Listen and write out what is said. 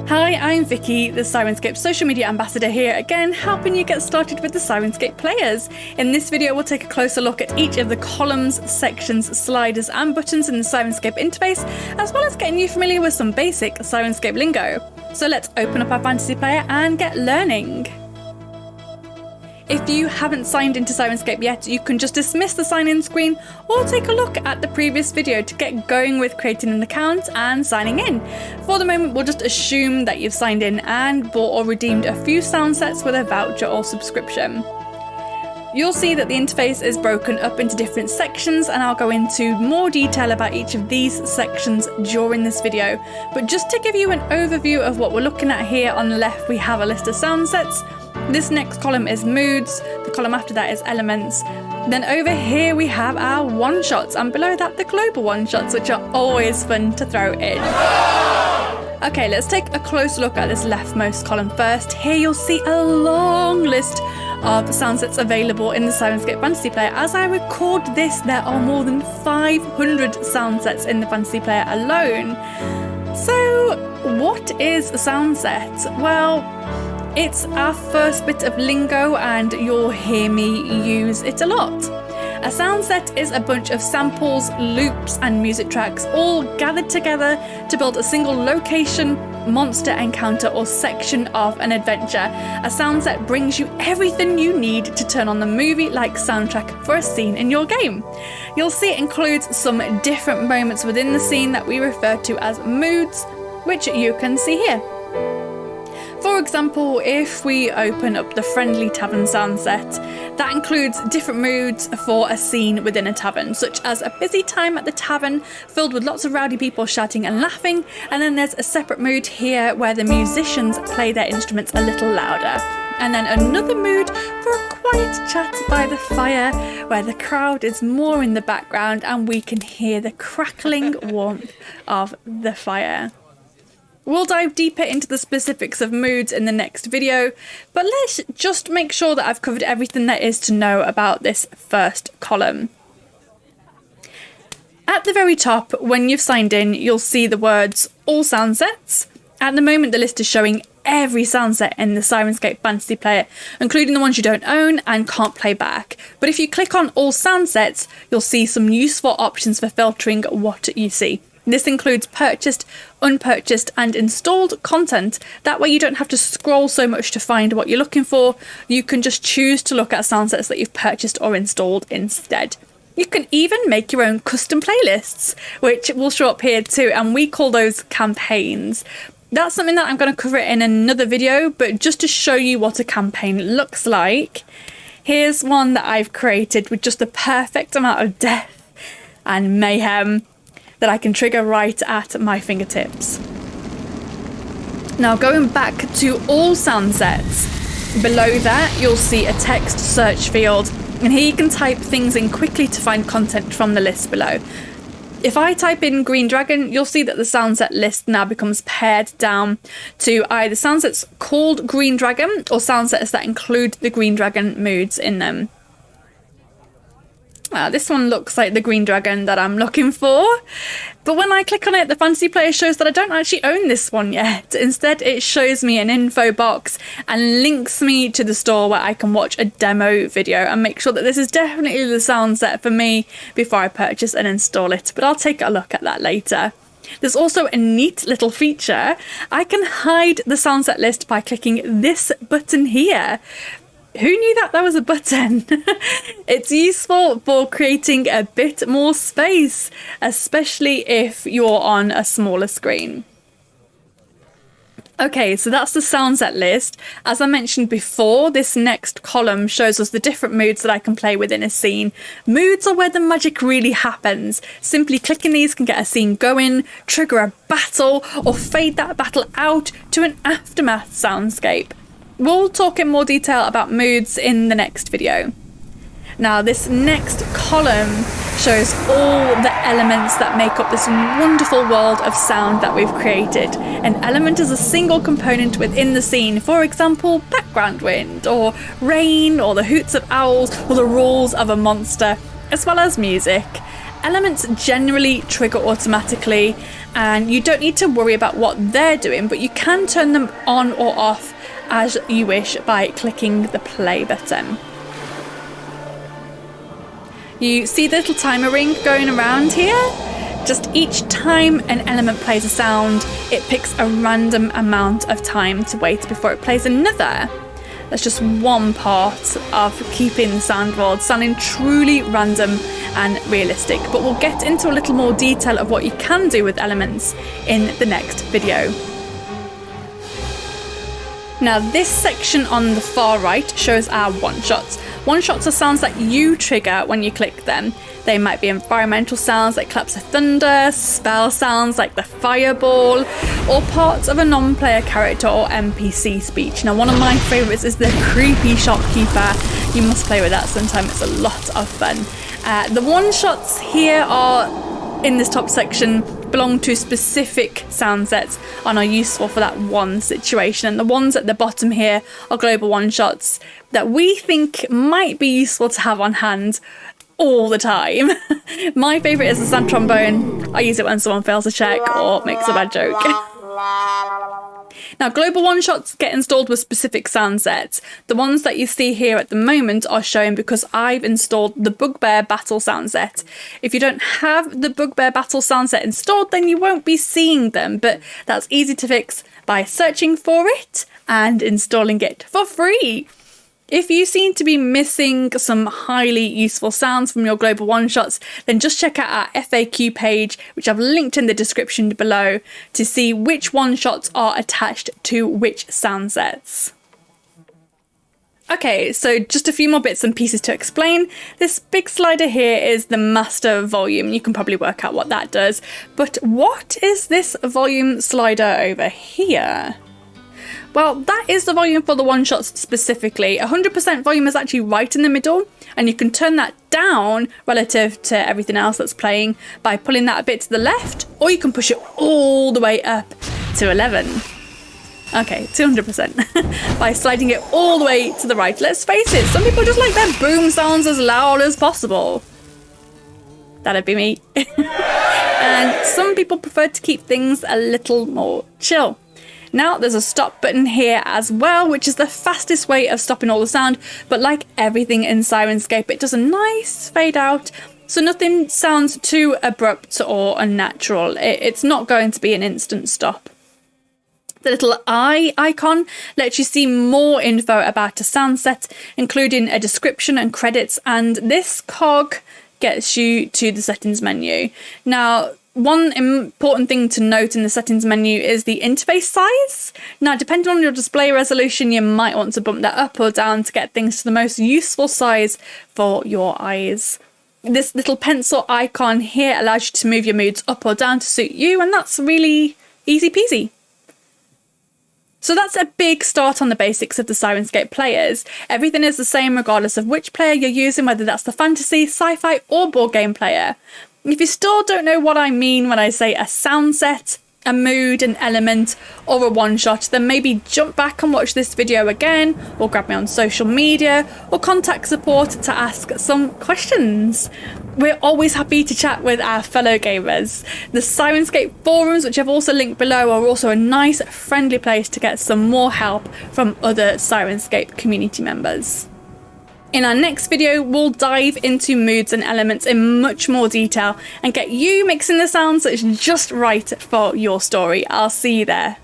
Hi, I'm Vicki, the Syrinscape social media ambassador here again, helping you get started with the Syrinscape players. In this video, we'll take a closer look at each of the columns, sections, sliders and buttons in the Syrinscape interface, as well as getting you familiar with some basic Syrinscape lingo. So let's open up our fantasy player and get learning. If you haven't signed into Syrinscape yet, you can just dismiss the sign-in screen or take a look at the previous video to get going with creating an account and signing in. For the moment, we'll just assume that you've signed in and bought or redeemed a few sound sets with a voucher or subscription. You'll see that the interface is broken up into different sections, and I'll go into more detail about each of these sections during this video. But just to give you an overview of what we're looking at here, on the left we have a list of sound sets. This next column is moods, the column after that is elements. Then over here we have our one-shots, and below that the global one-shots, which are always fun to throw in. Okay, let's take a close look at this leftmost column first. Here you'll see a long list of sound sets available in the Syrinscape Fantasy Player. As I record this, there are more than 500 sound sets in the Fantasy Player alone. So what is a sound set? Well, it's our first bit of lingo, and you'll hear me use it a lot. A sound set is a bunch of samples, loops and music tracks all gathered together to build a single location, monster encounter or section of an adventure. A sound set brings you everything you need to turn on the movie-like soundtrack for a scene in your game. You'll see it includes some different moments within the scene that we refer to as moods, which you can see here. For example, if we open up the Friendly Tavern sound set, that includes different moods for a scene within a tavern, such as a busy time at the tavern filled with lots of rowdy people shouting and laughing, and then there's a separate mood here where the musicians play their instruments a little louder. And then another mood for a quiet chat by the fire, where the crowd is more in the background and we can hear the crackling warmth of the fire. We'll dive deeper into the specifics of moods in the next video, but let's just make sure that I've covered everything there is to know about this first column. At the very top, when you've signed in, you'll see the words all sound sets. At the moment, the list is showing every sound set in the Syrinscape Fantasy Player, including the ones you don't own and can't play back. But if you click on all sound sets, you'll see some useful options for filtering what you see. This includes purchased, unpurchased and installed content. That way you don't have to scroll so much to find what you're looking for. You can just choose to look at sound sets that you've purchased or installed instead. You can even make your own custom playlists, which will show up here too, and we call those campaigns. That's something that I'm going to cover in another video, but just to show you what a campaign looks like, here's one that I've created with just the perfect amount of death and mayhem that I can trigger right at my fingertips. Now going back to all sound sets, below that you'll see a text search field, and here you can type things in quickly to find content from the list below. If I type in Green Dragon, you'll see that the sound set list now becomes pared down to either sound sets called Green Dragon or sound sets that include the Green Dragon moods in them. This one looks like the Green Dragon that I'm looking for, but when I click on it, the Fantasy Player shows that I don't actually own this one yet. Instead, it shows me an info box and links me to the store where I can watch a demo video and make sure that this is definitely the sound set for me before I purchase and install it, but I'll take a look at that later. There's also a neat little feature. I can hide the sound set list by clicking this button here. Who knew that there was a button? It's useful for creating a bit more space, especially if you're on a smaller screen. Okay, so that's the sound set list. As I mentioned before, this next column shows us the different moods that I can play within a scene. Moods are where the magic really happens. Simply clicking these can get a scene going, trigger a battle, or fade that battle out to an aftermath soundscape. We'll talk in more detail about moods in the next video. Now, this next column shows all the elements that make up this wonderful world of sound that we've created. An element is a single component within the scene. For example, background wind, or rain, or the hoots of owls, or the roars of a monster, as well as music. elements generally trigger automatically, and you don't need to worry about what they're doing, but you can turn them on or off as you wish by clicking the play button. You see the little timer ring going around here? Just each time an element plays a sound, it picks a random amount of time to wait before it plays another. That's just one part of keeping the soundboard sounding truly random and realistic, but we'll get into a little more detail of what you can do with elements in the next video. Now this section on the far right shows our one-shots. One-shots are sounds that you trigger when you click them. They might be environmental sounds like claps of thunder, spell sounds like the fireball, or parts of a non-player character or NPC speech. Now one of my favourites is the creepy shopkeeper. You must play with that sometime, it's a lot of fun. The one-shots here are, in this top section, belong to specific sound sets and are useful for that one situation. And the ones at the bottom here are global one-shots that we think might be useful to have on hand all the time. My favourite is the sand trombone. I use it when someone fails a check or makes a bad joke. Now, global one-shots get installed with specific sound sets. The ones that you see here at the moment are shown because I've installed the Bugbear Battle sound set. If you don't have the Bugbear Battle sound set installed, then you won't be seeing them, but that's easy to fix by searching for it and installing it for free. If you seem to be missing some highly useful sounds from your global one-shots, then just check out our FAQ page, which I've linked in the description below, to see which one-shots are attached to which sound sets. Okay, so just a few more bits and pieces to explain. This big slider here is the master volume. You can probably work out what that does. But what is this volume slider over here? Well, that is the volume for the one-shots specifically. 100% volume is actually right in the middle, and you can turn that down relative to everything else that's playing by pulling that a bit to the left, or you can push it all the way up to 11. Okay, 200% by sliding it all the way to the right. Let's face it, some people just like their boom sounds as loud as possible. That'd be me. And some people prefer to keep things a little more chill. Now there's a stop button here as well, which is the fastest way of stopping all the sound, but like everything in Syrinscape, it does a nice fade out, so nothing sounds too abrupt or unnatural. It's not going to be an instant stop. The little eye icon lets you see more info about a sound set, including a description and credits, and this cog gets you to the settings menu. Now, one important thing to note in the settings menu is the interface size. Now, depending on your display resolution, you might want to bump that up or down to get things to the most useful size for your eyes. This little pencil icon here allows you to move your moods up or down to suit you, and that's really easy peasy. So that's a big start on the basics of the Syrinscape players. Everything is the same regardless of which player you're using, whether that's the fantasy, sci-fi or board game player. If you still don't know what I mean when I say a sound set, a mood, an element, or a one-shot, then maybe jump back and watch this video again, or grab me on social media, or contact support to ask some questions. We're always happy to chat with our fellow gamers. The Syrinscape forums, which I've also linked below, are also a nice, friendly place to get some more help from other Syrinscape community members. In our next video, we'll dive into moods and elements in much more detail and get you mixing the sounds that's just right for your story. I'll see you there.